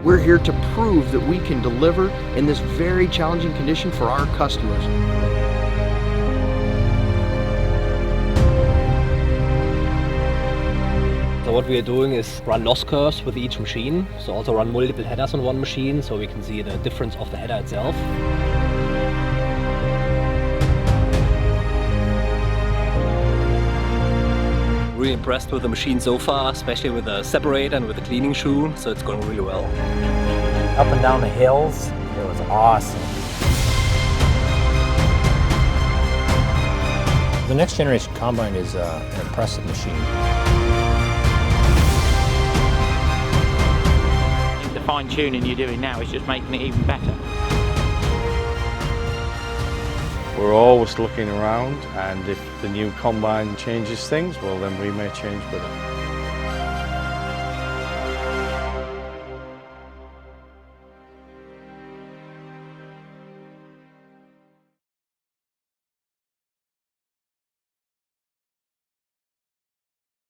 We're here to prove that we can deliver in this very challenging condition for our customers. So what we are doing is run loss curves with each machine, so also run multiple headers on one machine so we can see the difference of the header itself. Really impressed with the machine so far, especially with the separator and with the cleaning shoe, so it's going really well. Up and down the hills, it was awesome. The next generation combine is an impressive machine. The fine tuning you're doing now is just making it even better. We're always looking around, and if the new combine changes things, well then we may change with it.